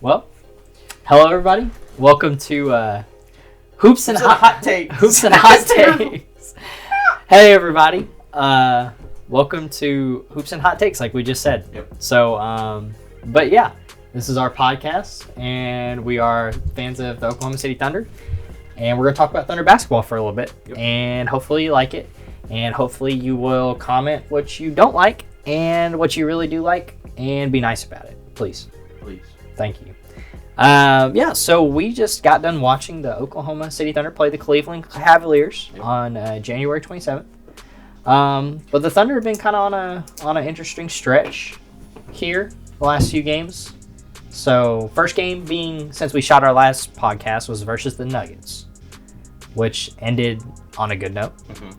Well, hello everybody. Welcome to Hoops and Hot Takes. Hoops and Hot Takes. Hey everybody. Welcome to Hoops and Hot Takes, like we just said. Yep. So, but yeah, this is our podcast, and we are fans of the Oklahoma City Thunder, and we're gonna talk about Thunder basketball for a little bit, and hopefully you like it, and hopefully you will comment what you don't like and what you really do like, and be nice about it, please. Thank you. So we just got done watching the Oklahoma City Thunder play the Cleveland Cavaliers on January 27th. But the Thunder have been kind of on an interesting stretch here the last few games. So first game being, since we shot our last podcast, was versus the Nuggets, which ended on a good note,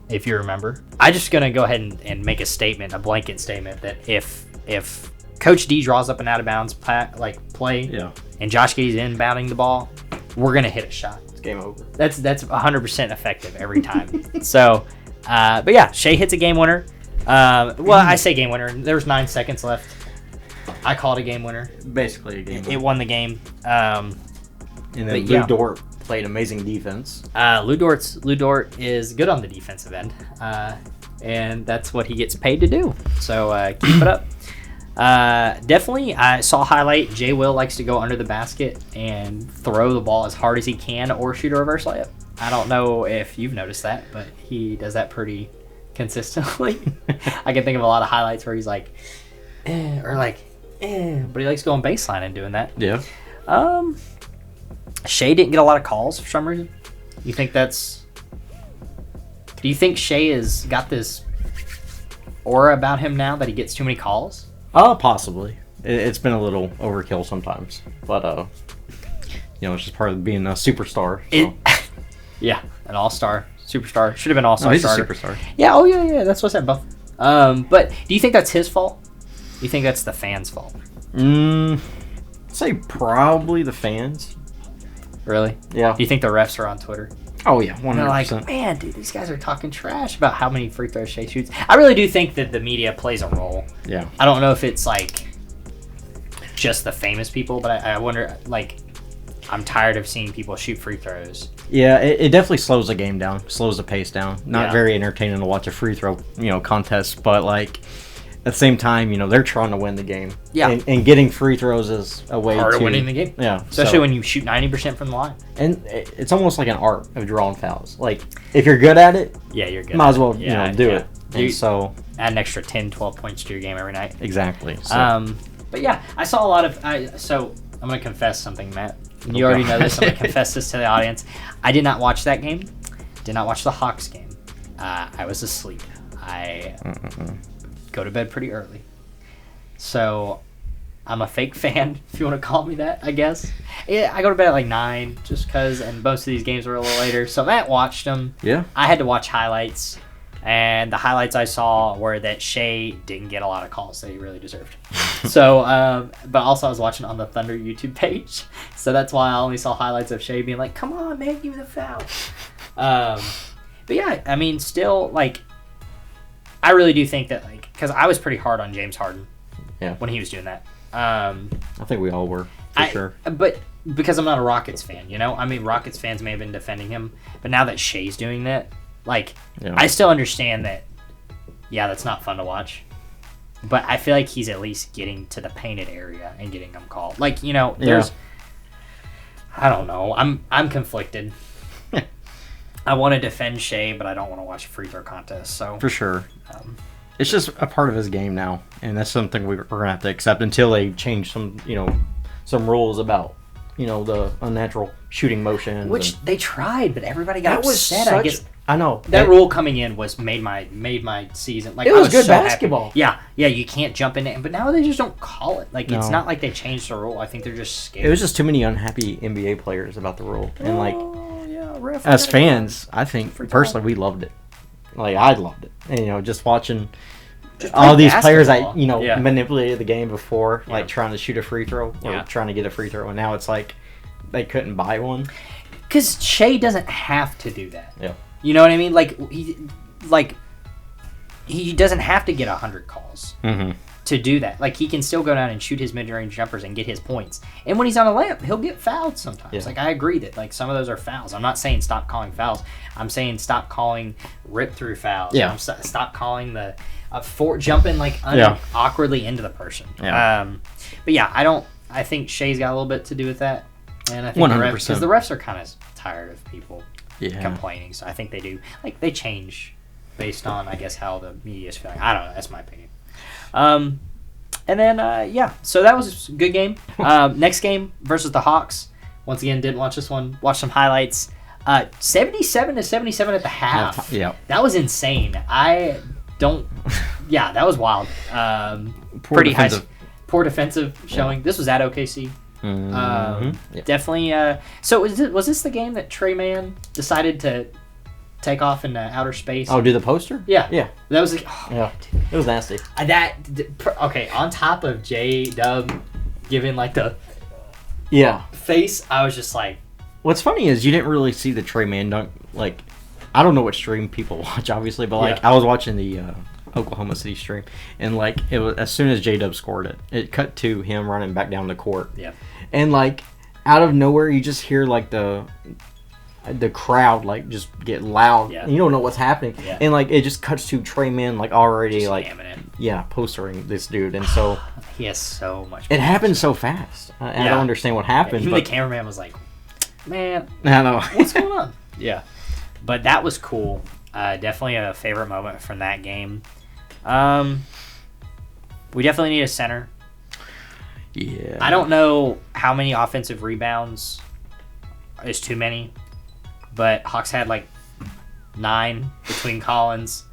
if you remember. I'm just going to go ahead and make a statement, a blanket statement, that if Coach D draws up an out-of-bounds play, and Josh Giddey's inbounding the ball, we're going to hit a shot. It's game over. That's 100% effective every time. So, but yeah, Shai hits a game winner. I say game winner. There was 9 seconds left. I call it a game winner. Basically a game winner. It won the game. And then Lou Dort played amazing defense. Lou Dort is good on the defensive end. And that's what he gets paid to do. So keep it up. Definitely, I saw a highlight. Jay Will likes to go under the basket and throw the ball as hard as he can or shoot a reverse layup. I don't know if you've noticed that, but he does that pretty consistently. I can think of a lot of highlights where he's like, but he likes going baseline and doing that. Yeah. Shai didn't get a lot of calls for some reason. Do you think Shai has got this aura about him now that he gets too many calls? Possibly. It's been a little overkill sometimes, but it's just part of being a superstar. So. An all-star, superstar. Should have been all-star. No, he's starter. a superstar. Yeah. Oh yeah. That's what I said. Both. But do you think that's his fault? Do you think that's the fans' fault? I'd say probably the fans. Really? Yeah. Do you think the refs are on Twitter? Oh yeah, 100%. They're like, man, dude, these guys are talking trash about how many free throws Shai shoots. I really do think that the media plays a role. Yeah. I don't know if it's like just the famous people, but I wonder, I'm tired of seeing people shoot free throws. Yeah, it definitely slows the game down, slows the pace down. Not very entertaining to watch a free throw, contest, but at the same time, they're trying to win the game. Yeah. And getting free throws is a way Part of winning the game. Yeah. Especially when you shoot 90% from the line. And it's almost like an art of drawing fouls. Like, if you're good at it, you're good. Might as well, do it. And so add an extra 10, 12 points to your game every night. Exactly. So. But yeah, I saw a lot of. So I'm gonna confess something, Matt. You already know this. I'm gonna confess this to the audience. I did not watch that game. Did not watch the Hawks game. I was asleep. I go to bed pretty early. So I'm a fake fan, if you want to call me that, I guess. Yeah, I go to bed at 9 just because, and most of these games were a little later. So Matt watched them. Yeah. I had to watch highlights, and the highlights I saw were that Shai didn't get a lot of calls that he really deserved. So, but also I was watching on the Thunder YouTube page, so that's why I only saw highlights of Shai being like, come on, man, give me the foul. But yeah, I mean, still, I really do think that, because I was pretty hard on James Harden when he was doing that. I think we all were, for sure. But because I'm not a Rockets fan, I mean, Rockets fans may have been defending him, but now that Shai's doing that, I still understand that, that's not fun to watch. But I feel like he's at least getting to the painted area and getting them called. There's... I don't know. I'm conflicted. I want to defend Shai, but I don't want to watch a free throw contest. So for sure, it's just a part of his game now, and that's something we're gonna have to accept until they change some rules about the unnatural shooting motion. Which they tried, but everybody got upset. I guess I know that rule coming in made my season. It was good basketball. Happy. Yeah, you can't jump in it, but now they just don't call it. It's not like they changed the rule. I think they're just scared. It was just too many unhappy NBA players about the rule, and as fans, I think personally we loved it. I loved it, and just watching all these players that manipulated the game before, trying to shoot a free throw or trying to get a free throw, and now it's like they couldn't buy one. Because Shai doesn't have to do that. Yeah, you know what I mean. He doesn't have to get 100 calls to do that. Like, he can still go down and shoot his mid-range jumpers and get his points. And when he's on a layup, he'll get fouled sometimes. Yeah. Like, I agree that, like, some of those are fouls. I'm not saying stop calling fouls. I'm saying stop calling rip-through fouls. Yeah. Stop calling the jumping, like, awkwardly into the person. Yeah. But, yeah, I think Shea's got a little bit to do with that. And I think 100%. because the refs are kind of tired of people Yeah. complaining. So I think they do. Like, they change based on, I guess, how the media is feeling. I don't know. That's my opinion. And then, so that was a good game. Next game versus the Hawks. Once again, didn't watch this one. Watched some highlights. 77-77 at the half. Yeah. That was insane. That was wild. Poor defensive. Poor defensive showing. This was at OKC. Mm-hmm. Definitely. So was this the game that Trey Mann decided to take off into outer space? Oh, do the poster? Yeah. Yeah. That was yeah. It was nasty. Okay, on top of J-Dub giving like the face, I was just like, what's funny is you didn't really see the Trey Mann dunk. Like, I don't know what stream people watch, obviously, but like I was watching the Oklahoma City stream, and like it was as soon as J-Dub scored it cut to him running back down the court. Yeah. And like out of nowhere, you just hear like the crowd like just get loud. Yeah. And you don't know what's happening. Yeah. And like it just cuts to Trey Mann like already just like postering this dude, and so he has so much. It happened so fast. I don't understand what happened. Even the cameraman was like, "Man, I know what's going on." Yeah, but that was cool. Definitely a favorite moment from that game. We definitely need a center. Yeah. I don't know how many offensive rebounds is too many, but Hawks had like 9 between Collins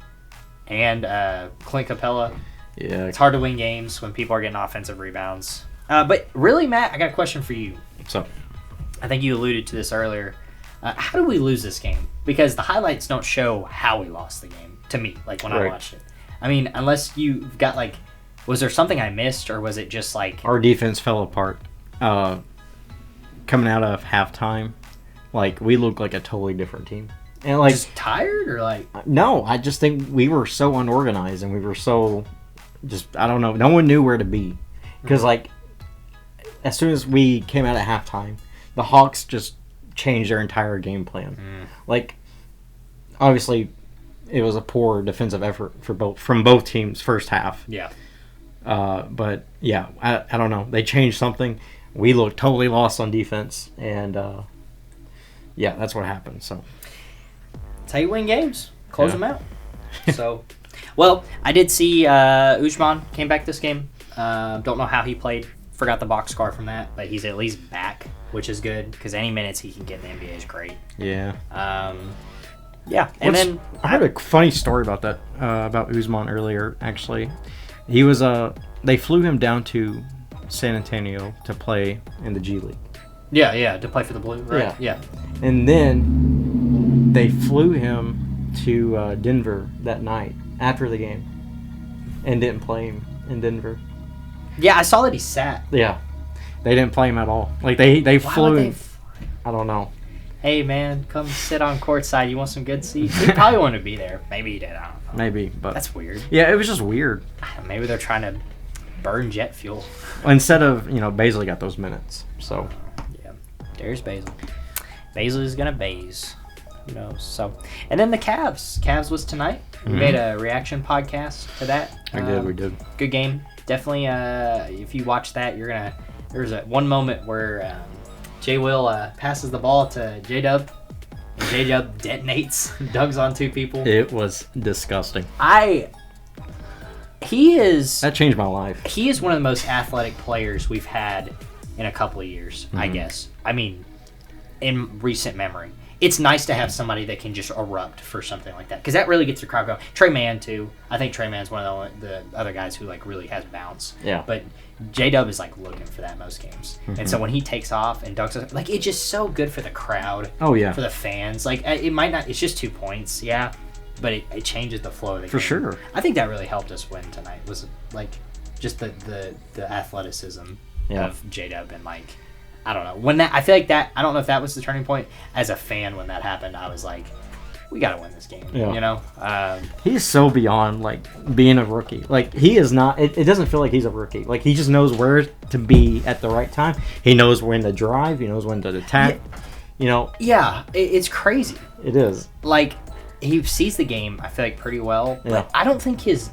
and Clint Capella. Yeah. It's hard to win games when people are getting offensive rebounds. But really, Matt, I got a question for you. So, I think you alluded to this earlier. How did we lose this game? Because the highlights don't show how we lost the game, to me, like when I watched it. I mean, unless you've got like, was there something I missed, or was it just like... Our defense fell apart. Coming out of halftime, like, we looked like a totally different team. And like, just tired, or like... No, I just think we were so unorganized, and we were so... Just, I don't know. No one knew where to be. Because, like, as soon as we came out at halftime, the Hawks just changed their entire game plan. Like, obviously, it was a poor defensive effort from both teams first half. Yeah. But, yeah, I don't know. They changed something. We looked totally lost on defense. And, yeah, that's what happened. So, that's how you win games. Close them out. So... Well, I did see Usman came back this game. Don't know how he played. Forgot the box score from that, but he's at least back, which is good because any minutes he can get in the NBA is great. Yeah. Yeah, and then I heard a funny story about that about Usman earlier. Actually, he was they flew him down to San Antonio to play in the G League. Yeah, to play for the Blue, right? Yeah. And then they flew him to Denver that night after the game, and didn't play him in Denver. Yeah, I saw that he sat. Yeah, they didn't play him at all. Like they flew him. I don't know. Hey man, come sit on courtside. You want some good seats? He probably wanted to be there. Maybe he did. I don't know. Maybe, but that's weird. Yeah, it was just weird. Maybe they're trying to burn jet fuel instead of Baisley got those minutes. So yeah, there's Baisley. Baisley's gonna baze. Who knows? So, and then the Cavs. Cavs was tonight. We made a reaction podcast to that. We did. Good game. Definitely, if you watch that, you're gonna. There's one moment where J. Will passes the ball to J-Dub, and J-Dub detonates, dunks on 2 people. It was disgusting. That changed my life. He is one of the most athletic players we've had in a couple of years, I guess. I mean, in recent memory. It's nice to have somebody that can just erupt for something like that, because that really gets the crowd going. Trey Mann too. I think Trey Mann's one of the other guys who like really has bounce. Yeah. But J-Dub is like looking for that most games, and so when he takes off and dunks, like it's just so good for the crowd. Oh yeah. For the fans, like it might not. It's just 2 points, yeah, but it changes the flow of the game. For sure. I think that really helped us win tonight. Was like just the athleticism of J-Dub and like. I don't know. I feel like that, I don't know if that was the turning point. As a fan, when that happened, I was like, we got to win this game. Yeah. You know, he's so beyond like being a rookie. Like he is not. It doesn't feel like he's a rookie. Like he just knows where to be at the right time. He knows when to drive. He knows when to attack. Yeah. You know. Yeah, it's crazy. It is. Like he sees the game. I feel like pretty well. But Yeah. I don't think he's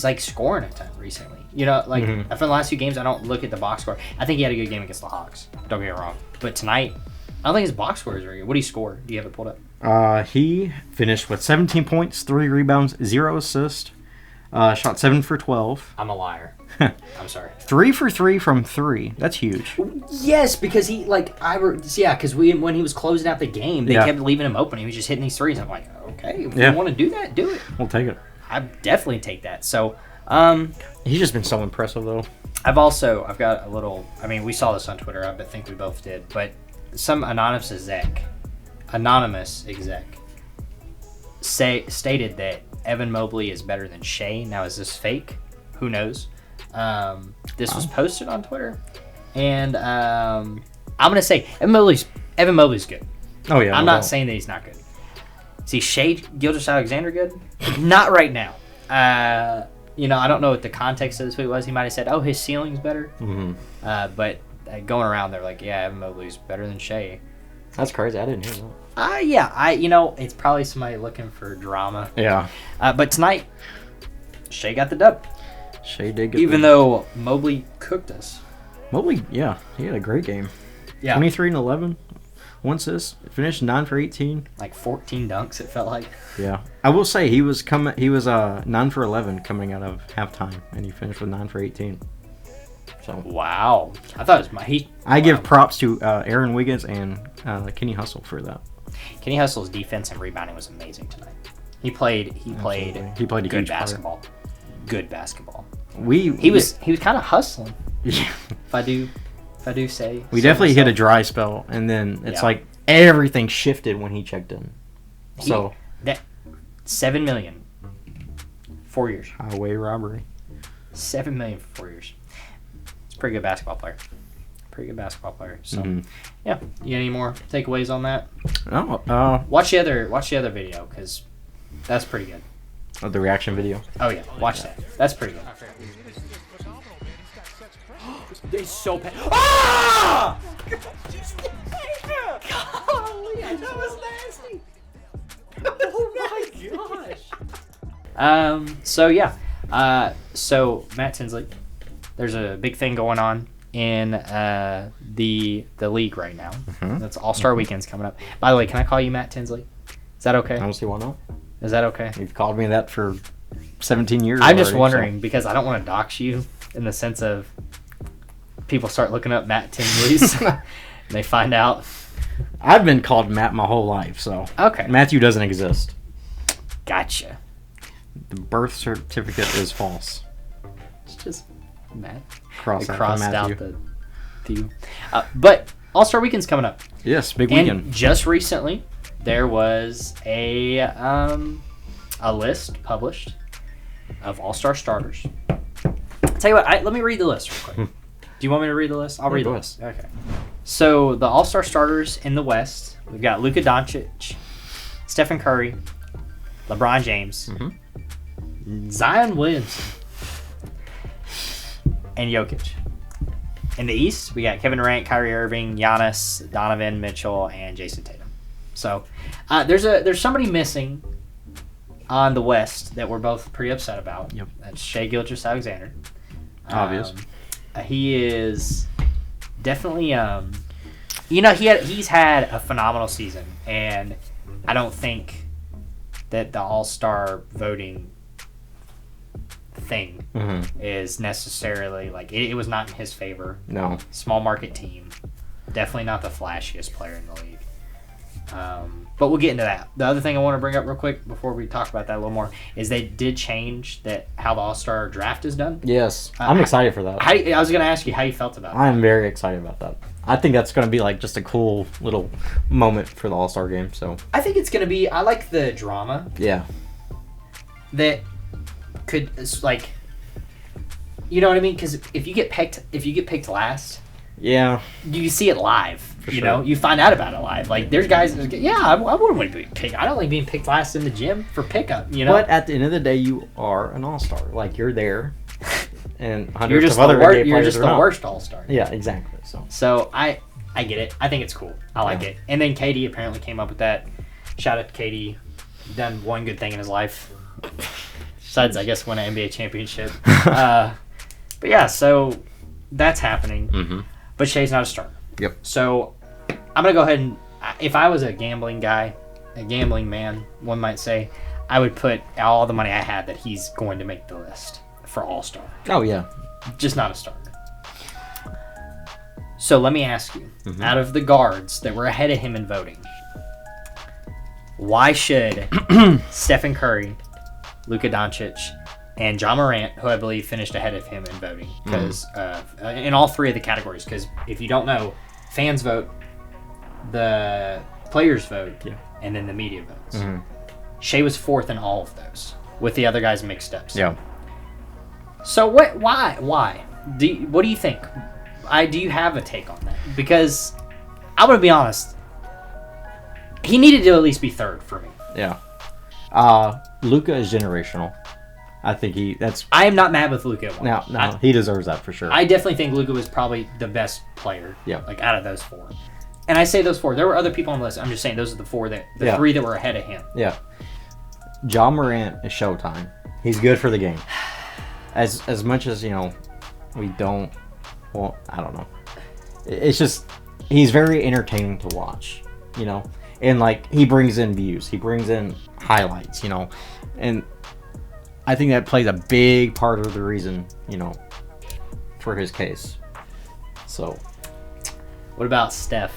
like scoring a ton recently. You know, like after the last few games, I don't look at the box score. I think he had a good game against the Hawks. Don't get me wrong. But tonight, I don't think his box score is very good. What did he score? Do you have it pulled up? He finished with 17 points, 3 rebounds, 0 assists. Shot 7 for 12. I'm a liar. I'm sorry. 3 for 3 from 3. That's huge. Yes, because he because when he was closing out the game, they kept leaving him open. He was just hitting these threes. I'm like, okay, if you want to do that, do it. We'll take it. I definitely take that. So, he's just been so impressive though. I've got a little. I mean, we saw this on Twitter. I think we both did, but some anonymous exec stated that Evan Mobley is better than Shea. Now, is this fake? Who knows? This was posted on Twitter, and I'm gonna say Evan Mobley's good. Oh yeah. I'm not saying that he's not good. See, Shea Gilgeous-Alexander good? Not right now. You know, I don't know what the context of this tweet was. He might have said, "Oh, his ceiling's better." Mm-hmm. But going around, they're like, "Yeah, Evan Mobley's better than Shea." That's crazy. I didn't hear that. It's probably somebody looking for drama. Yeah. But tonight, Shea got the dub. Shea did get even though Mobley cooked us. Mobley, yeah, he had a great game. Yeah. 23 and 11. 1 assist. Finished 9 for 18. Like 14 dunks, it felt like. Yeah. I will say he was 9 for 11 coming out of halftime, and he finished with 9 for 18. So wow. I thought it was I give props to Aaron Wiggins and Kenny Hustle for that. Kenny Hustle's defense and rebounding was amazing tonight. He played a good basketball. Good basketball. He was kind of hustling. Yeah. If I do say. We definitely hit a dry spell, and then it's like everything shifted when he checked in. So that $7 million, 4 years. Highway robbery. $7 million for 4 years. It's a pretty good basketball player. So yeah, you got any more takeaways on that? No. Watch the other video because that's pretty good. Oh, the reaction video. Oh yeah, watch that. That's pretty good. It's so bad. Ah! Golly, that was nasty. Oh my gosh. So Matt Tinsley, there's a big thing going on in the league right now. Mm-hmm. That's All-Star Weekend's coming up. By the way, can I call you Matt Tinsley? Is that okay? I don't see why not. Is that okay? You've called me that for 17 years. I'm just wondering because I don't want to dox you in the sense of people start looking up Matt Tinsley's and they find out. I've been called Matt my whole life, so okay. Matthew doesn't exist. Gotcha. The birth certificate is false. It's just Matt. Crossed out the T. But All-Star Weekend's coming up. Yes, big weekend. Just recently, there was a list published of All-Star starters. I'll tell you what, let me read the list real quick. Do you want me to read the list? I'll read the list. Okay. So the All-Star starters in the West, we've got Luka Doncic, Stephen Curry, LeBron James, Zion Williamson, and Jokic. In the East, we got Kevin Durant, Kyrie Irving, Giannis, Donovan Mitchell, and Jason Tatum. So there's somebody missing on the West that we're both pretty upset about. Yep. That's Shai Gilgeous-Alexander. Obvious. He is definitely he's had a phenomenal season, and I don't think that the All-Star voting thing is necessarily like it was not in his favor. No. Small market team, definitely not the flashiest player in the league. But we'll get into that. The other thing I want to bring up real quick before we talk about that a little more is they did change how the All-Star draft is done. Yes, I'm excited for that. I was going to ask you how you felt about it. I'm very excited about that. I think that's going to be like just a cool little moment for the All-Star game. So I think it's going to be. I like the drama. Yeah. That could like, you know what I mean? Because if you get picked last, yeah, you see it live. For you sure. know, you find out about it live. Like, there's guys, I wouldn't want to be picked. I don't like being picked last in the gym for pickup, you know? But at the end of the day, you are an all-star. Like, you're there, and hundreds You're just of other NBA players you're just are the not. worst all-star. Yeah, exactly. So I get it. I think it's cool. I like it. And then KD apparently came up with that. Shout out to KD. Done one good thing in his life. Besides, I guess, win an NBA championship. But yeah, so that's happening. Mm-hmm. But Shai's not a starter. Yep. So I'm going to go ahead and, if I was a gambling guy, a gambling man, one might say, I would put all the money I had that he's going to make the list for All-Star. Oh, yeah. Just not a starter. So let me ask you, out of the guards that were ahead of him in voting, why should Stephen Curry, Luka Doncic, and Ja Morant, who I believe finished ahead of him in voting, because in all three of the categories, because if you don't know, fans vote, the players vote, and then the media votes. Shai was fourth in all of those, with the other guys mixed up. So. Yeah. So why? What do you think? Do you have a take on that? Because I'm going to be honest, he needed to at least be third for me. Yeah. Luka is generational. I think I am not mad with Luka. No, he deserves that for sure. I definitely think Luka was probably the best player. Yeah. Like, out of those four. And I say those four. There were other people on the list. I'm just saying those are the four three that were ahead of him. Yeah. Ja Morant is showtime. He's good for the game. As much as, we don't. Well, I don't know. It's just he's very entertaining to watch, and like he brings in views, he brings in highlights, and I think that plays a big part of the reason, for his case. So, what about Steph?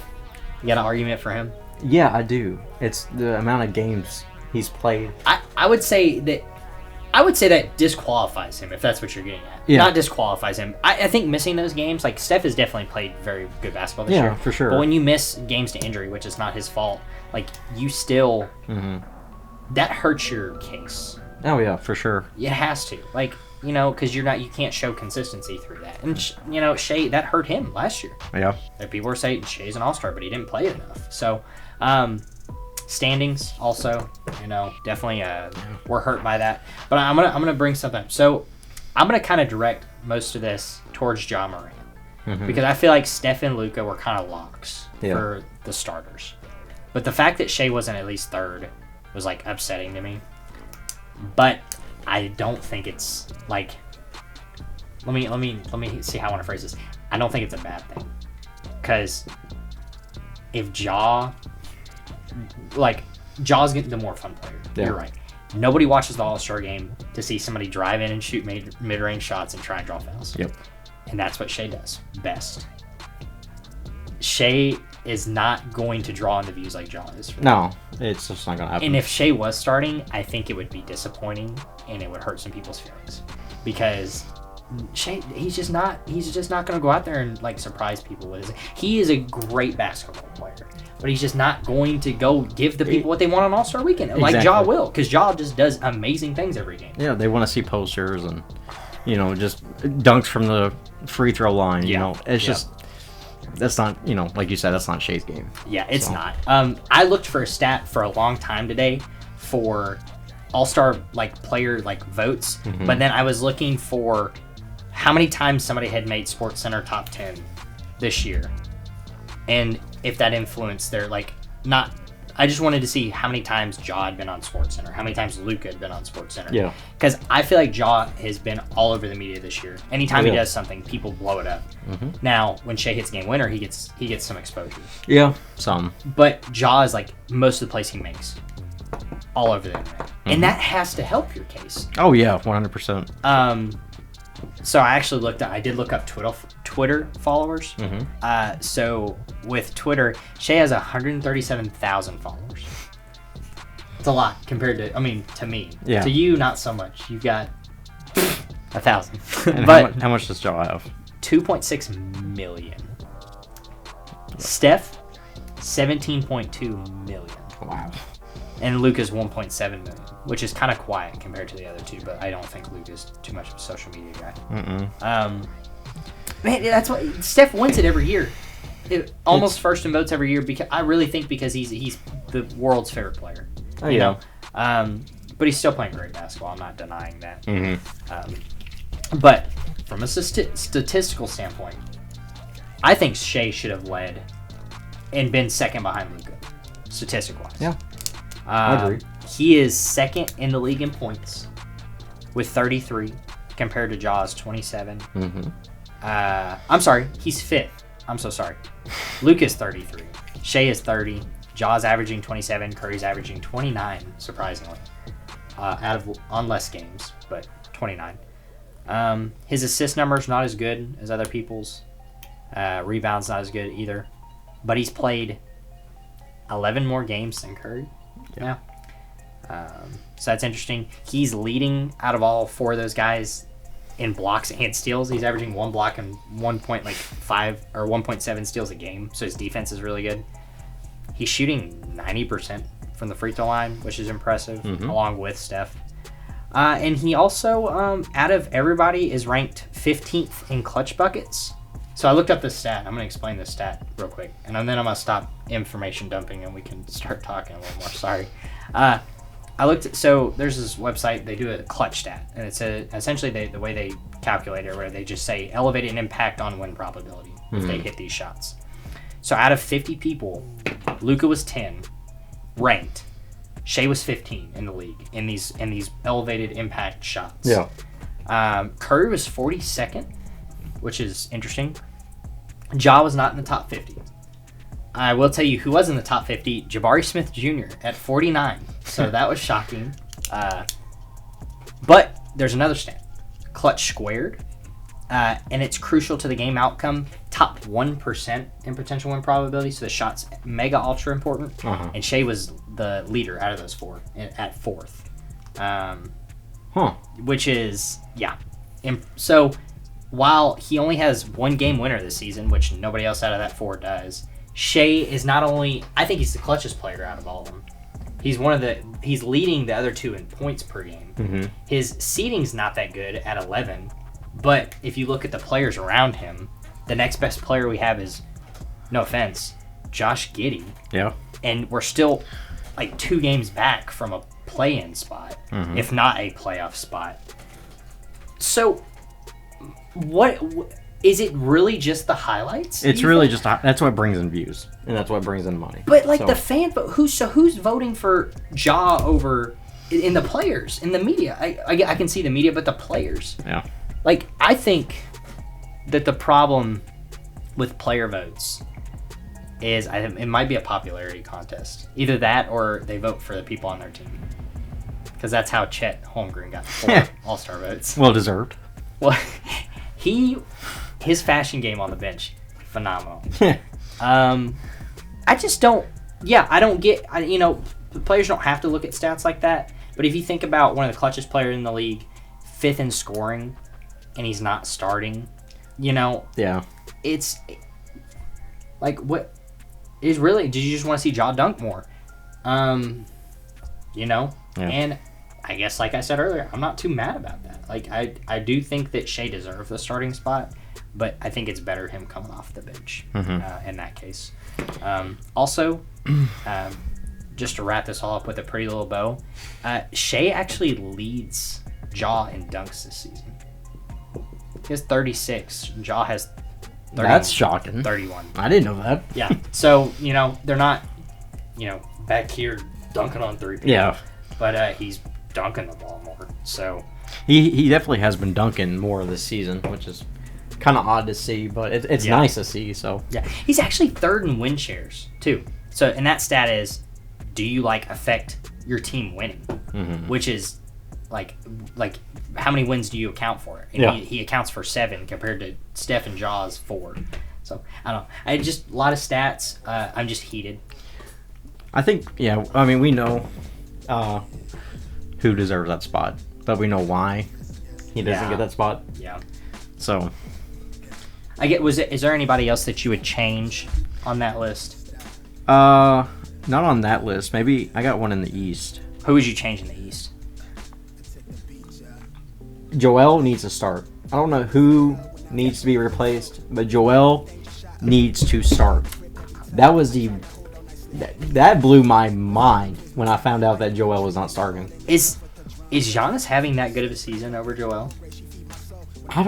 You got an argument for him? Yeah, I do. It's the amount of games he's played. I would say that disqualifies him, if that's what you're getting at. Yeah. Not disqualifies him. I think missing those games, like, Steph has definitely played very good basketball this year. Yeah, for sure. But when you miss games to injury, which is not his fault, like, you still... That hurts your case. Oh, yeah, for sure. It has to. Like, because you can't show consistency through that. And, Shai, that hurt him last year. Yeah. People were saying Shai's an all-star, but he didn't play enough. So, standings also, definitely we're hurt by that. But I'm gonna bring something up. So I'm gonna kind of direct most of this towards Ja Morant because I feel like Steph and Luka were kind of locks for the starters. But the fact that Shai wasn't at least third was like upsetting to me. But I don't think it's like. Let me see how I want to phrase this. I don't think it's a bad thing because if Ja's getting the more fun player. Yeah. You're right. Nobody watches the All-Star game to see somebody drive in and shoot mid-range shots and try and draw fouls. Yep. And that's what Shai does best. Shai is not going to draw in the views like Ja is. No, it's just not going to happen. And if Shai was starting, I think it would be disappointing and it would hurt some people's feelings because Shai, he's just not going to go out there and like surprise people with his. He is a great basketball player, but he's just not going to go give the people what they want on All-Star Weekend like Ja will, because Ja just does amazing things every game. Yeah, they want to see posters and just dunks from the free throw line. It's just that's not like you said, that's not Shai's game. Yeah, it's not. I looked for a stat for a long time today for All-Star player votes, but then I was looking for how many times somebody had made SportsCenter top 10 this year, and if that influenced their not. I just wanted to see how many times Ja had been on SportsCenter, how many times Luka had been on SportsCenter. Yeah. Because I feel like Ja has been all over the media this year. Anytime he does something, people blow it up. Now, when Shai hits game winner, he gets some exposure. Yeah, some. But Ja is most of the plays he makes all over the internet, and that has to help your case. Oh yeah, 100%. So I did look up Twitter followers. So with Twitter, Shai has 137,000 followers. It's a lot compared to me. Yeah. To you, not so much. You've got 1,000. And but how much does Ja have? 2.6 million. Steph, 17.2 million. Wow. And Luka's 1.7 million, which is kind of quiet compared to the other two, but I don't think Luka's too much of a social media guy. Man, that's what Steph wins it every year. almost first in votes every year. Because I really think because he's the world's favorite player. Oh, yeah. But he's still playing great basketball. I'm not denying that. Mm-hmm. But from a statistical standpoint, I think Shai should have led and been second behind Luka, statistic-wise. Yeah, I agree. He is second in the league in points with 33 compared to Ja's 27. Mm-hmm. I'm sorry, he's fifth. I'm so sorry. Luka's 33. Shai is 30. Ja's averaging 27. Curry's averaging 29, surprisingly. On less games, but 29. His assist number's not as good as other people's. Rebounds not as good either. But he's played 11 more games than Curry now. So that's interesting. He's leading out of all four of those guys in blocks and steals. He's averaging 1 block and 1.5 or 1.7 steals a game. So his defense is really good. He's shooting 90% from the free throw line, which is impressive, along with Steph. And he also, out of everybody, is ranked 15th in clutch buckets. So I looked up this stat. I'm going to explain this stat real quick. And then I'm going to stop information dumping and we can start talking a little more. Sorry. I looked at, so there's this website, they do a clutch stat. And it's essentially the way they calculate it, where they just say elevated impact on win probability if they hit these shots. So out of 50 people, Luka was 10, ranked. Shai was 15 in the league in these elevated impact shots. Yeah. Curry was 42nd, which is interesting. Ja was not in the top 50. I will tell you who was in the top 50, Jabari Smith Jr. at 49. So that was shocking. But there's another stat, clutch squared. And it's crucial to the game outcome. Top 1% in potential win probability. So the shot's mega ultra important. And Shai was the leader out of those four at fourth. Which is, yeah. So while he only has one game winner this season, which nobody else out of that four does, Shai is not only, I think he's the clutchest player out of all of them. He's leading the other two in points per game. His seeding's not that good at 11. But if you look at the players around him, the next best player we have is, no offense, Josh Giddey. Yeah. And we're still like 2 games back from a play-in spot, if not a playoff spot. So, what is it really just the highlights? It's really just that's what brings in views, and that's what brings in money. But like the fan vote, who's voting for Ja over in the players in the media? I can see the media, but the players. Yeah. Like, I think that the problem with player votes is it might be a popularity contest. Either that or they vote for the people on their team. Because that's how Chet Holmgren got 4 All-Star votes. Well deserved. Well, his fashion game on the bench, phenomenal. I just don't, I don't get, the players don't have to look at stats like that. But if you think about one of the clutchest players in the league, 5th in scoring, and he's not starting, Yeah. It's like, what is really, did you just want to see Ja dunk more? Yeah. And I guess, like I said earlier, I'm not too mad about that. Like, I do think that Shai deserved the starting spot, but I think it's better him coming off the bench in that case. Also, just to wrap this all up with a pretty little bow, Shai actually leads Ja in dunks this season. He has 36. Ja has 30, That's shocking. 31. I didn't know that. Yeah. So, they're not, back here dunking on 3 people. Yeah. But he's dunking the ball more. So he definitely has been dunking more this season, which is kind of odd to see, but it's nice to see. So yeah, he's actually 3rd in win shares too. So, and that stat is, do you affect your team winning? Which is like how many wins do you account for? And he accounts for 7 compared to Steph and Ja's 4. So I don't know. I just a lot of stats. I'm just heated. I think we know who deserves that spot, but we know why he doesn't get that spot. Yeah. So is there anybody else that you would change on that list? Not on that list. Maybe I got one in the East. Who would you change in the East? Joel needs to start. I don't know who needs to be replaced, but Joel needs to start. That was that blew my mind when I found out that Joel was not starting. Is Giannis having that good of a season over Joel? I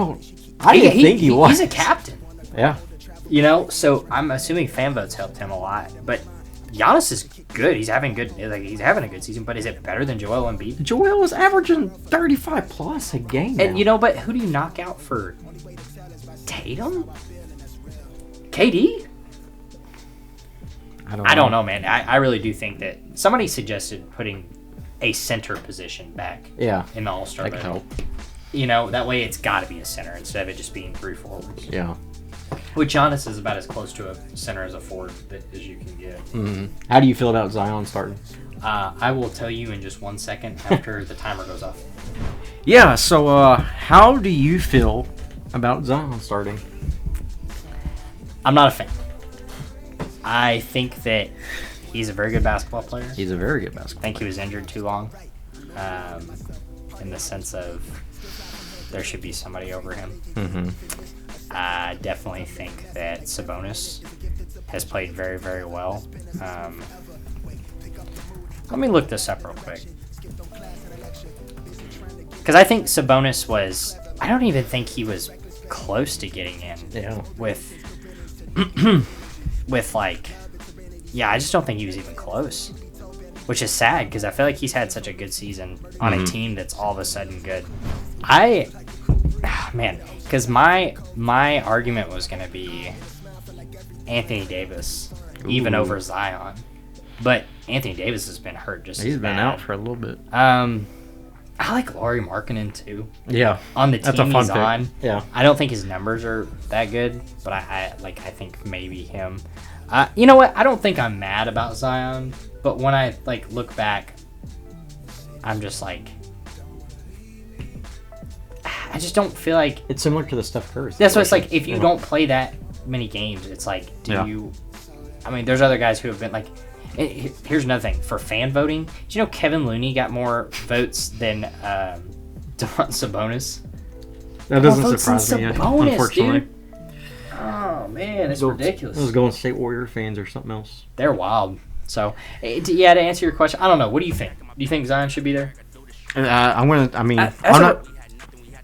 didn't think he was. He's a captain. Yeah. You know, so I'm assuming fan votes helped him a lot. But Giannis is good. He's having a good season. But is it better than Joel Embiid? Joel was averaging 35 plus a game. And but who do you knock out for Tatum? KD? I don't know, man. I really do think that somebody suggested putting a center position back. Yeah. In the All-Star that could help. That way it's got to be a center instead of it just being 3 forwards. Yeah. Which Giannis is about as close to a center as a forward as you can get. Mm-hmm. How do you feel about Zion starting? I will tell you in just 1 second after the timer goes off. Yeah, so how do you feel about Zion starting? I'm not a fan. I think that he's a very good basketball player. He's a very good basketball player. I think he was injured too long. In the sense of there should be somebody over him. Mm-hmm. I definitely think that Sabonis has played very, very well. Let me look this up real quick. Because I think Sabonis was... I don't even think he was close to getting in. Yeah. With I just don't think he was even close. Which is sad, because I feel like he's had such a good season on a team that's all of a sudden good. Because my argument was going to be Anthony Davis, even over Zion. But Anthony Davis has been hurt just He's as been bad. out for a little bit. I like Lauri Markkanen too. Yeah. On the That's a team fun he's pick. on. Yeah. I don't think his numbers are that good, but I think maybe him. You know what? I don't think I'm mad about Zion, but when I look back, I'm just like, I just don't feel like It's similar to the Steph Curry. that's what it's like. If you don't play that many games, it's like, do you? I mean, there's other guys who have been like. Here's another thing for fan voting. Do you know Kevin Looney got more votes than Sabonis? That doesn't surprise me, unfortunately. Dude. Oh man, it's ridiculous. Those Golden State Warrior fans or something else. They're wild. So, yeah, to answer your question, I don't know. What do you think? Do you think Zion should be there?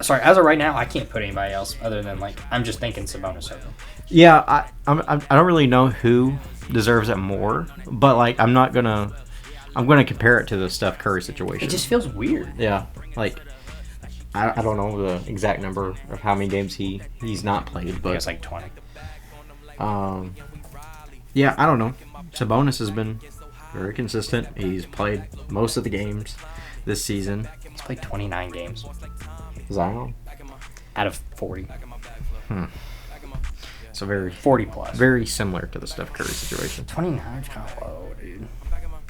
Sorry, as of right now, I can't put anybody else other than I'm just thinking Sabonis over. Yeah, I don't really know who deserves it more, but I'm gonna compare it to the Steph Curry situation. It just feels weird. Yeah, I don't know the exact number of how many games he's not played, but I think it's 20. Yeah, I don't know. Sabonis has been very consistent. He's played most of the games this season. He's played 29 games. Zion? Out of 40. So 40 plus. Very similar to the Steph Curry situation. 29 is kind of low, dude.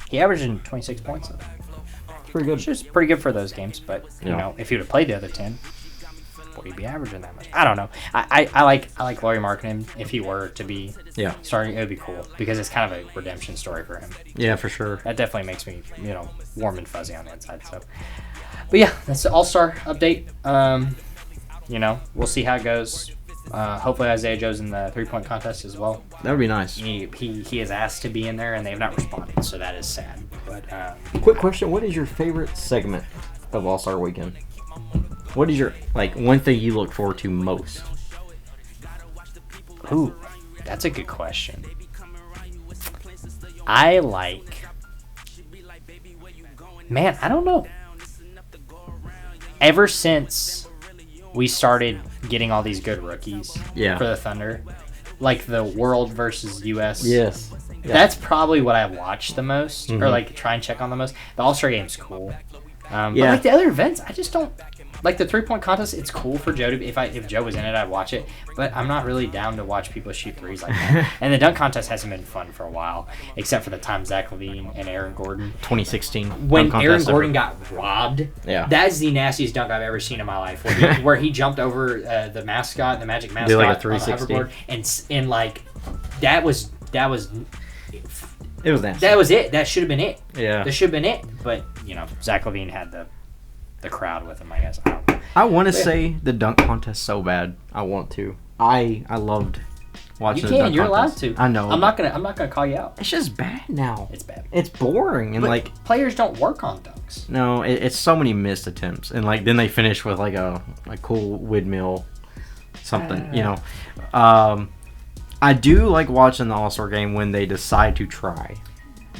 He averaged 26 points. It's pretty good. Which is pretty good for those games, but you know, if he would have played the other 10, would he be averaging that much? I don't know. I like Lauri Markkanen. If he were to be starting, it would be cool because it's kind of a redemption story for him. Yeah, for sure. That definitely makes me, warm and fuzzy on the inside. So, but yeah, that's the All-Star update. We'll see how it goes. Hopefully Isaiah Joe's in the 3-point contest as well. That would be nice. He is asked to be in there, and they have not responded, so that is sad. But quick question: what is your favorite segment of All-Star Weekend? What is your one thing you look forward to most? Ooh, that's a good question. Man, I don't know. Ever since we started getting all these good rookies for the Thunder, the World versus US. Yes. Yeah. That's probably what I watch the most, or try and check on the most. The All-Star Game's cool. But the other events, I just don't... the 3-point contest, it's cool for Joe to be... If Joe was in it, I'd watch it. But I'm not really down to watch people shoot threes like that. And the dunk contest hasn't been fun for a while, except for the time Zach LaVine and Aaron Gordon. 2016. When Aaron Gordon got robbed, yeah, that's the nastiest dunk I've ever seen in my life. Where he jumped over the mascot, the Magic mascot, did a 360. On the hoverboard, and that was... It was nasty. That was it. That should have been it. Yeah. That should have been it. But, Zach LaVine had the crowd with him, I guess. I don't know. I want to say the dunk contest so bad. I want to. I loved watching. You the can. dunk You're contest. allowed to. I know. I'm not gonna call you out. It's just bad now. It's bad. It's boring and But players don't work on dunks. No, it's so many missed attempts, and then they finish with a cool windmill, something. I do like watching the All-Star game when they decide to try.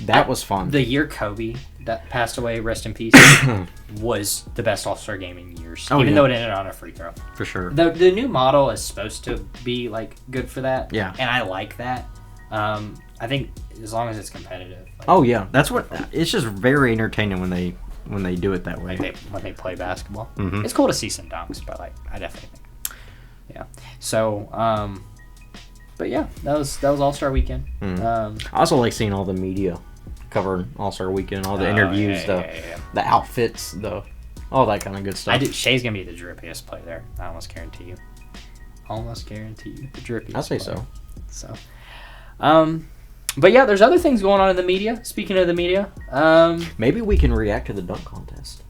That was fun. The year Kobe that passed away, rest in peace, was the best All-Star game in years. Even though it ended on a free throw. For sure. The new model is supposed to be good for that. Yeah. And I like that. I think as long as it's competitive. That's what. It's just very entertaining when they do it that way. When they play basketball. Mm-hmm. It's cool to see some dunks, but I definitely think. Yeah. So, but yeah, that was All-Star Weekend. Mm-hmm. I also like seeing all the media covering All-Star Weekend, all the interviews, the outfits, all that kind of good stuff. Shay's gonna be the drippiest player there. I almost guarantee you. The drippiest. I'd say player. So, but yeah, there's other things going on in the media. Speaking of the media, maybe we can react to the dunk contest.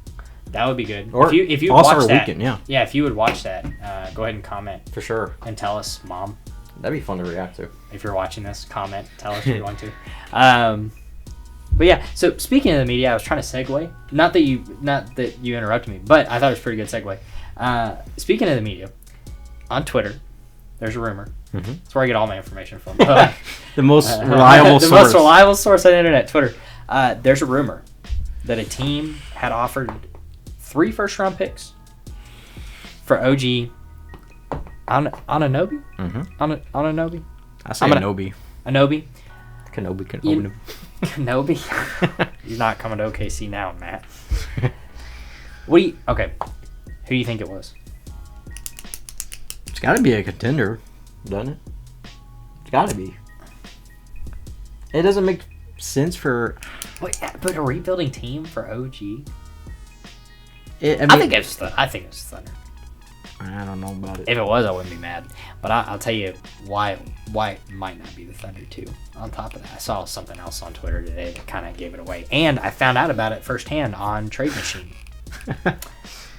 That would be good. Or if you All-Star watch that, Weekend, yeah. Yeah, if you would watch that, go ahead and comment For sure. and tell us, Mom. That'd be fun to react to. If you're watching this, comment. Tell us if you want to. But yeah, so speaking of the media, I was trying to segue. Not that you interrupted me, but I thought it was a pretty good segue. Speaking of the media, on Twitter, there's a rumor. Mm-hmm. That's where I get all my information from. The most reliable source. The most reliable source on the internet, Twitter. There's a rumor that a team had offered 3 first-round picks for OG Anunoby? Mm-hmm. Anunoby? I say Anobi. Kenobi. Kenobi. He's not coming to OKC now, Matt. Okay. Who do you think it was? It's got to be a contender, doesn't it? It's got to be. It doesn't make sense for... But a rebuilding team for OG? I think it's Thunder. I don't know about it. If it was, I wouldn't be mad. But I'll tell you why it might not be the Thunder, too. On top of that, I saw something else on Twitter today that kind of gave it away. And I found out about it firsthand on Trade Machine.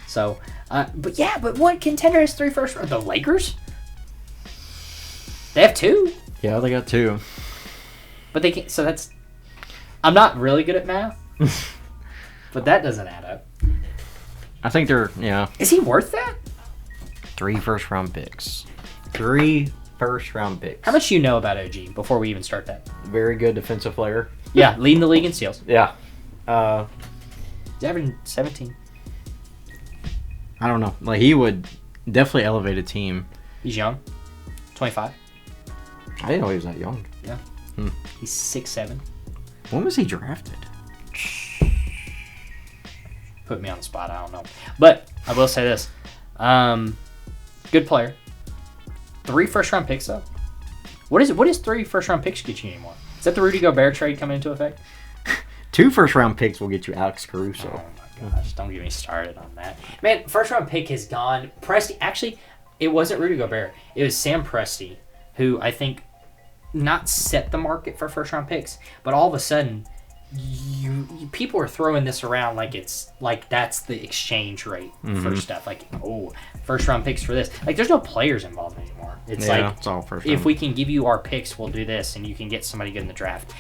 So, but what contender has 3 first round? The Lakers? They have 2. Yeah, they got 2. But they can't, so that's... I'm not really good at math. But that doesn't add up. I think they're, Is he worth that? 3 first-round picks. 3 first-round picks. How much do you know about OG before we even start that? Very good defensive player. Yeah, leading the league in steals. Yeah. He's averaging 17. I don't know. He would definitely elevate a team. He's young. 25. I didn't know he was that young. Yeah. He's 6'7". When was he drafted? Put me on the spot. I don't know. But I will say this. Good player. 3 first-round picks, though. What is 3 first-round picks get you anymore? Is that the Rudy Gobert trade coming into effect? 2 first-round picks will get you Alex Caruso. Oh, my gosh. Don't get me started on that. Man, first-round pick has gone. Presti. Actually, it wasn't Rudy Gobert. It was Sam Presti, who I think not set the market for first-round picks, but all of a sudden... people are throwing this around like that's the exchange rate for stuff. First round picks for this. There's no players involved anymore. It's it's all first round. If we can give you our picks, we'll do this, and you can get somebody good in the draft.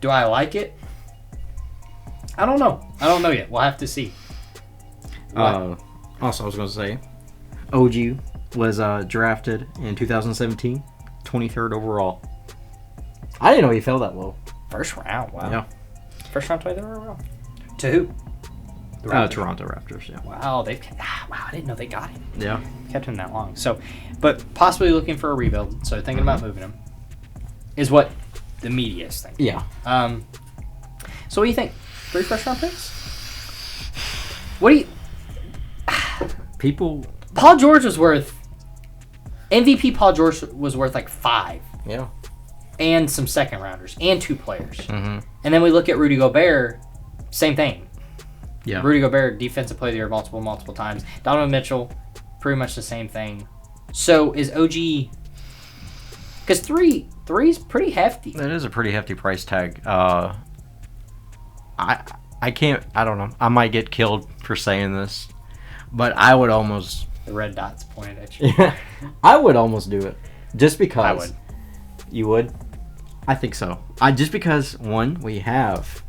Do I like it? I don't know. Yet. We'll have to see. Also, I was going to say, OG was drafted in 2017, 23rd overall. I didn't know he fell that low. First round, wow. Yeah. First round 23rd overall. To who? Toronto Raptors, yeah. Wow, I didn't know they got him. Yeah. Kept him that long. So, but possibly looking for a rebuild, so thinking about moving him is what the media is thinking. Yeah. So what do you think? 3 first round picks? What do you... Paul George was worth... MVP Paul George was worth 5. Yeah. And some second rounders and 2 players. Mm-hmm. And then we look at Rudy Gobert, same thing. Yeah. Rudy Gobert, defensive player of the year multiple times. Donovan Mitchell, pretty much the same thing. So is OG... Because 3's pretty hefty. That is a pretty hefty price tag. I don't know. I might get killed for saying this, but I would almost... The red dots pointed at you. Yeah, I would almost do it. Just because. I would. You would? I think so. Just because, one, we have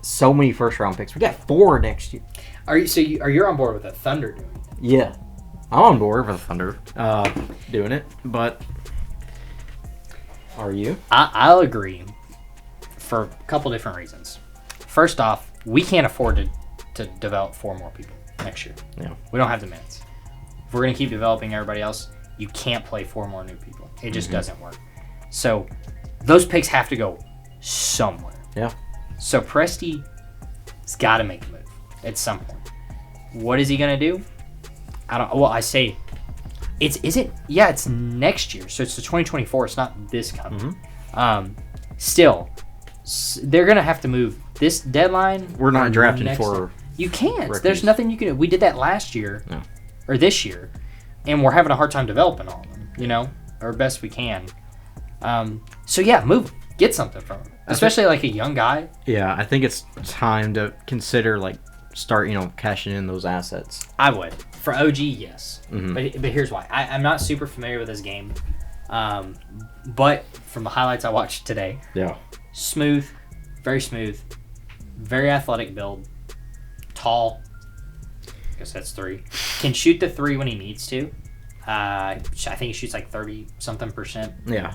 so many first-round picks. We got 4 next year. Are you on board with the Thunder doing it? Yeah. I'm on board with the Thunder doing it, but are you? I'll agree for a couple different reasons. First off, we can't afford to develop 4 more people next year. Yeah. We don't have the minutes. If we're going to keep developing everybody else, you can't play 4 more new people. It just doesn't work. So those picks have to go somewhere. Yeah. So Presti's got to make a move at some point. What is he going to do? It's next year. So it's the 2024. It's not this coming. Still, they're going to have to move this deadline. We're not drafting for... You can't. rookies. There's nothing you can do. We did that last year. No. Or this year. And we're having a hard time developing all of them, or best we can. So yeah, move him. Get something from him. Especially like a young guy. Yeah, I think it's time to consider, start, cashing in those assets. I would. For OG, yes. But here's why. I'm not super familiar with this game. But from the highlights I watched today. Yeah. Smooth. Very athletic build. Tall. I guess that's 3. Can shoot the 3 when he needs to. I think he shoots like 30-something%. Yeah.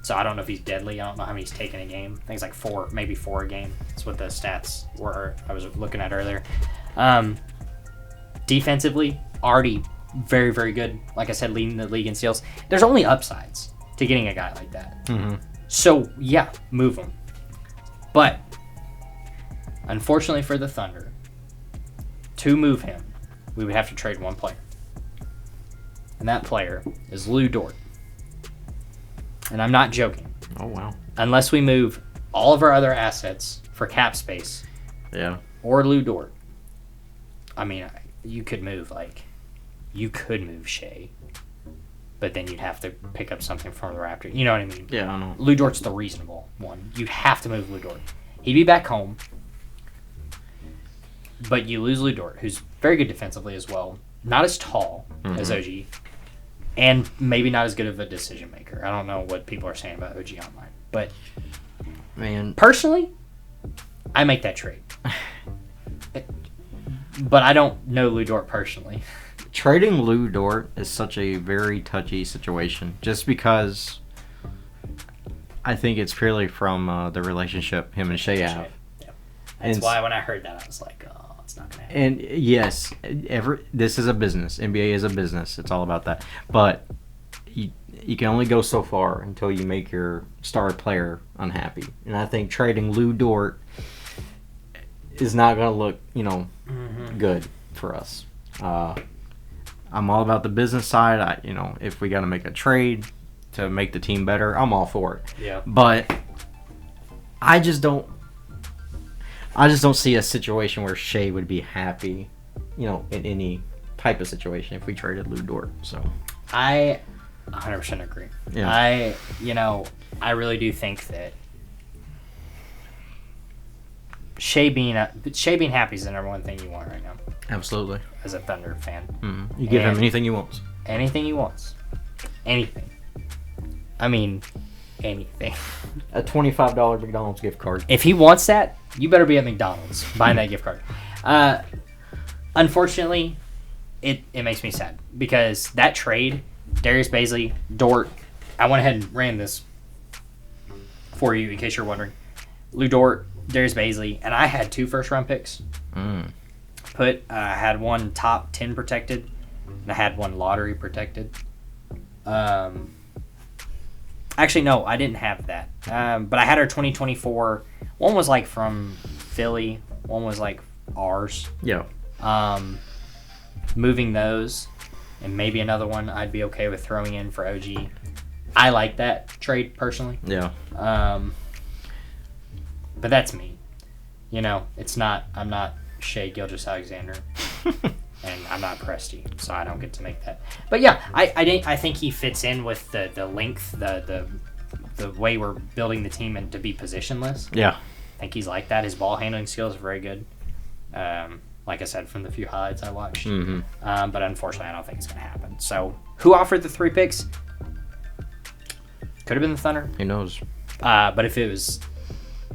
So I don't know if he's deadly. I don't know how many he's taken a game. I think it's like 4, maybe 4 a game. That's what the stats were I was looking at earlier. Defensively, already very, very good. Like I said, leading the league in steals. There's only upsides to getting a guy like that. So, yeah, move him. But, unfortunately for the Thunder, to move him, we would have to trade 1 player. And that player is Lu Dort. And I'm not joking. Oh, wow. Unless we move all of our other assets for cap space. Yeah. Or Lu Dort. I mean, you could move Shea. But then you'd have to pick up something from the Raptors. You know what I mean? Yeah, I know. Lu Dort's the reasonable one. You have to move Lu Dort. He'd be back home. But you lose Lu Dort, who's very good defensively as well. Not as tall as OG. And maybe not as good of a decision maker. I don't know what people are saying about OG online. But personally, I make that trade. But I don't know Lu Dort personally. Trading Lu Dort is such a very touchy situation. Just because I think it's purely from the relationship him and Shea have. Yeah. That's why when I heard that, I was like, oh, it's not going to happen. And yes, this is a business. NBA is a business. It's all about that. But you can only go so far until you make your star player unhappy. And I think trading Lu Dort is not going to look, good for us. I'm all about the business side. If we got to make a trade to make the team better, I'm all for it. Yeah. But I just don't see a situation where Shea would be happy, in any type of situation if we traded Lu Dort. So I 100% agree. Yeah. I really do think that Shea being happy is the number one thing you want right now. Absolutely. As a Thunder fan. Mm-hmm. You give him anything he wants. Anything he wants. Anything. I mean, anything. A $25 McDonald's gift card. If he wants that, you better be at McDonald's buying that gift card. Unfortunately, it makes me sad because that trade, Darius Bazley, Dort, I went ahead and ran this for you in case you're wondering. Lu Dort, Darius Bazley, and I had 2 first-round picks. I had 1 top 10 protected, and I had 1 lottery protected. Actually, no, I didn't have that. But I had our 2024. One was like from Philly. One was like ours. Yeah. Moving those, and maybe another one I'd be okay with throwing in for OG. I like that trade personally. Yeah. But that's me. I'm not Shea Gilgeous-Alexander, and I'm not Presti, so I don't get to make that. But yeah, I think he fits in with the length, the way we're building the team and to be positionless. Yeah. I think he's like that. His ball handling skills are very good. Like I said, from the few highlights I watched. But unfortunately, I don't think it's going to happen. So, who offered the 3 picks? Could have been the Thunder. Who knows? But if it was,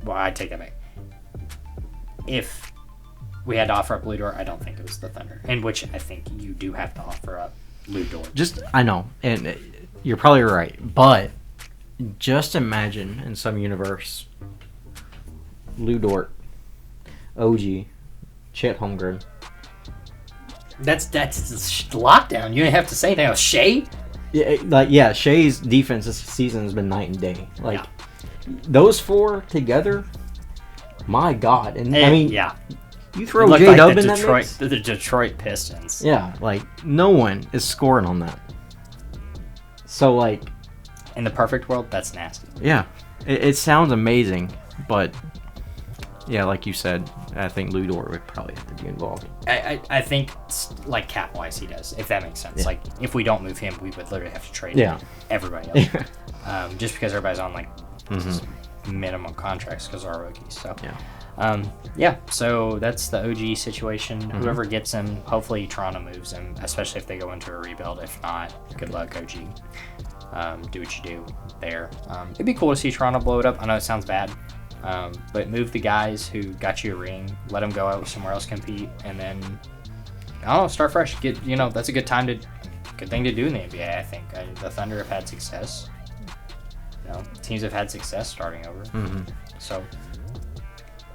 well, I'd take that back. If we had to offer up Lou Dort, I don't think it was the Thunder. In which I think you do have to offer up Lou Dort. I know, and you're probably right, but just imagine in some universe, Lou Dort, OG, Chet Holmgren. That's lockdown. You didn't have to say anything else. Shea? Yeah, Shea's defense this season has been night and day. Like, those four together, my God. And I mean, you throw J-Dub in that mix? The Detroit Pistons. Yeah, like, no one is scoring on that. So, like... In the perfect world, that's nasty. Yeah. It sounds amazing, but... Yeah, like you said, I think Lou Dort would probably have to be involved. I think, like, cap-wise, he does, if that makes sense. Yeah. Like, if we don't move him, we would literally have to trade everybody else. Just because everybody's on, like, minimum contracts because of our rookies. So, so that's the OG situation. Whoever gets him, hopefully Toronto moves him, especially if they go into a rebuild. If not, good luck, OG. Do what you do there. It'd be cool to see Toronto blow it up. I know it sounds bad. But move the guys who got you a ring, let them go out somewhere else, compete, and then I don't know, start fresh. That's a good thing to do in the NBA. I think the Thunder have had success. Teams have had success starting over. So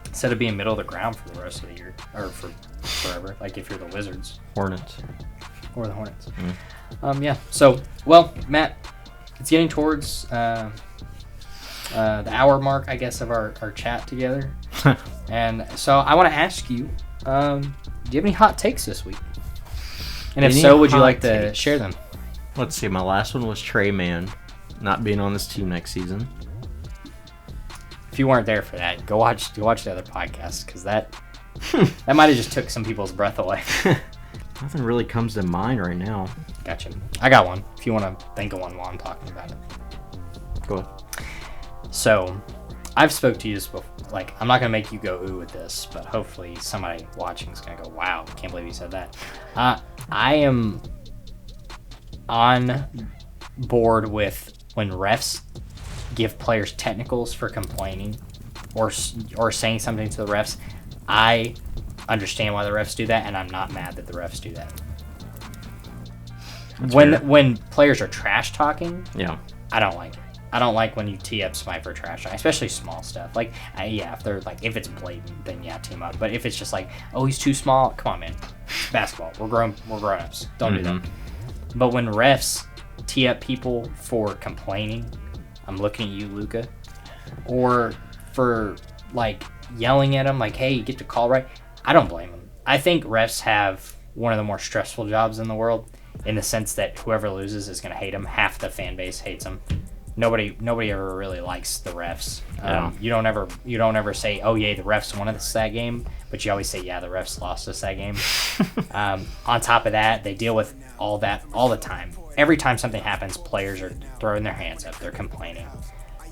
instead of being middle of the ground for the rest of the year or for forever, like if you're the Wizards, Hornets, or the Hornets. So Matt, it's getting towards. The hour mark, I guess, of our chat together. And so I want to ask you, do you have any hot takes this week? And if so, would you like to share them? Let's see. My last one was Trey Mann not being on this team next season. If you weren't there for that, go watch the other podcast, because that might have just took some people's breath away. Nothing really comes to mind right now. Gotcha. I got one. If you want to think of one while I'm talking about it. Go ahead. So, I've spoke to you this before. Like, I'm not going to make you go ooh with this, but hopefully somebody watching is going to go, wow, can't believe you said that. I am on board with when refs give players technicals for complaining or saying something to the refs. I understand why the refs do that, and I'm not mad that the refs do that. When players are trash talking, I don't like it. I don't like when you tee up somebody for trash talking, especially small stuff. Like, if they're like, if it's blatant, then team up. But if it's just like, oh, he's too small, come on, man. It's basketball. We're grown-ups. Don't do that. But when refs tee up people for complaining, I'm looking at you, Luka, or for like yelling at them, like, hey, you get the call right. I don't blame them. I think refs have one of the more stressful jobs in the world, in the sense that whoever loses is going to hate them. Half the fan base hates them. Nobody ever really likes the refs. You don't ever say, oh yeah, the refs won us that game, but you always say, yeah, the refs lost us that game. On top of that, they deal with all that all the time. Every time something happens, players are throwing their hands up, they're complaining,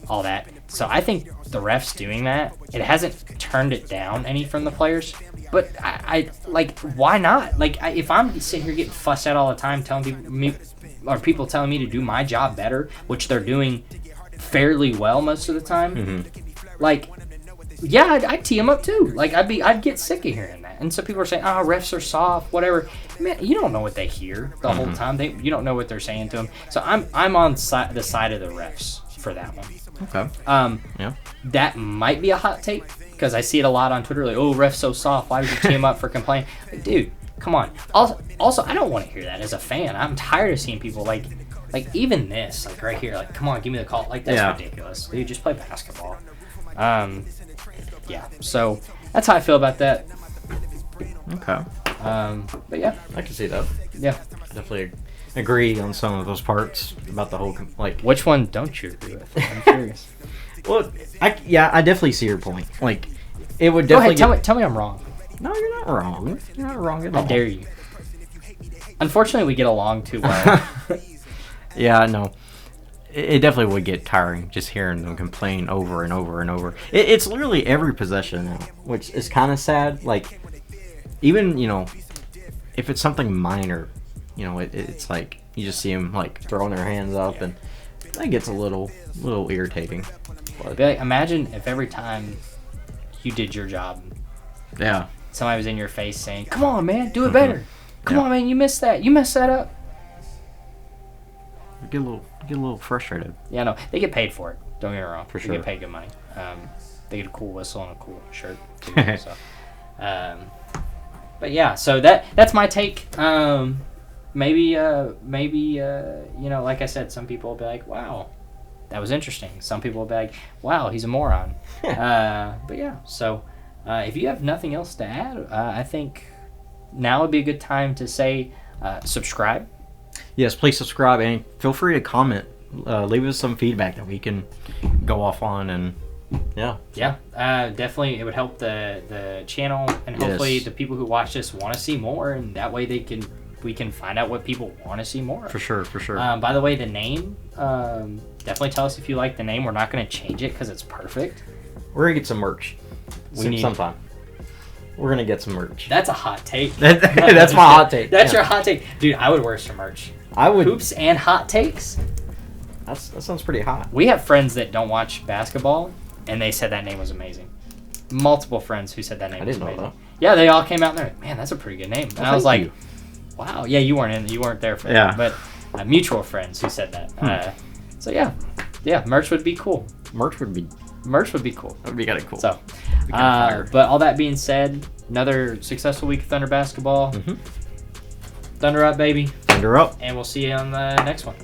all that. So I think the refs doing that, it hasn't turned it down any from the players. But I like, why not? Like, if I'm sitting here getting fussed at all the time, telling people telling me to do my job better, which they're doing fairly well most of the time, like, yeah, I'd tee them up too. Like, I'd get sick of hearing that. And so people are saying, oh, refs are soft, whatever. Man, you don't know what they hear the whole time. You don't know what they're saying to them. So I'm on the side of the refs for that one. Okay. That might be a hot take, because I see it a lot on Twitter, like, oh, refs so soft, why would you tee them up for complaining? Like, dude, come on. Also, I don't want to hear that as a fan. I'm tired of seeing people like even this, like right here, like, come on, give me the call. Like, that's ridiculous. Dude, just play basketball. So that's how I feel about that. Okay. But yeah, I can see that. Yeah, definitely agree on some of those parts about the whole Which one don't you agree with? I'm curious. Well, I definitely see your point. Like, it would definitely. Go ahead, tell me I'm wrong. No, you're not wrong. You're not wrong at all. How dare you? Unfortunately, we get along too well. Yeah, no. It definitely would get tiring just hearing them complain over and over and over. It's literally every possession now, which is kind of sad. Like, even, if it's something minor, it's like you just see them like throwing their hands up, and That gets a little irritating. But like, imagine if every time you did your job, yeah, somebody was in your face saying, "Come on, man, do it better. Come on, man, you missed that. You messed that up." Get a little frustrated. Yeah, no, they get paid for it. Don't get me wrong. For they sure. get paid good money. They get a cool whistle and a cool shirt too. So, but yeah, so that's my take. Maybe you know, like I said, some people will be like, "Wow, that was interesting." Some people will be like, "Wow, he's a moron." But yeah, so if you have nothing else to add, I think now would be a good time to say subscribe. Yes, please subscribe and feel free to comment. Leave us some feedback that we can go off on, and definitely it would help the channel, and hopefully the people who watch this want to see more, and that way we can find out what people want to see more of. For sure. By the way, the name, definitely tell us if you like the name. We're not going to change it because it's perfect. We're gonna get some merch sometime. We're gonna get some merch. That's a hot take. That's my hot take. That's your hot take, dude. I would wear some merch. I would. Hoops and hot takes. That sounds pretty hot. We have friends that don't watch basketball, and they said that name was amazing. Multiple friends who said that name was amazing. Know that. Yeah, they all came out and they're like, "Man, that's a pretty good name." And I was like, "Wow, yeah, you weren't there for that." But mutual friends who said that. So yeah, merch would be cool. Merch would be cool. That would be kind of cool. So, but all that being said, another successful week of Thunder basketball. Thunder up, baby. Thunder up. And we'll see you on the next one.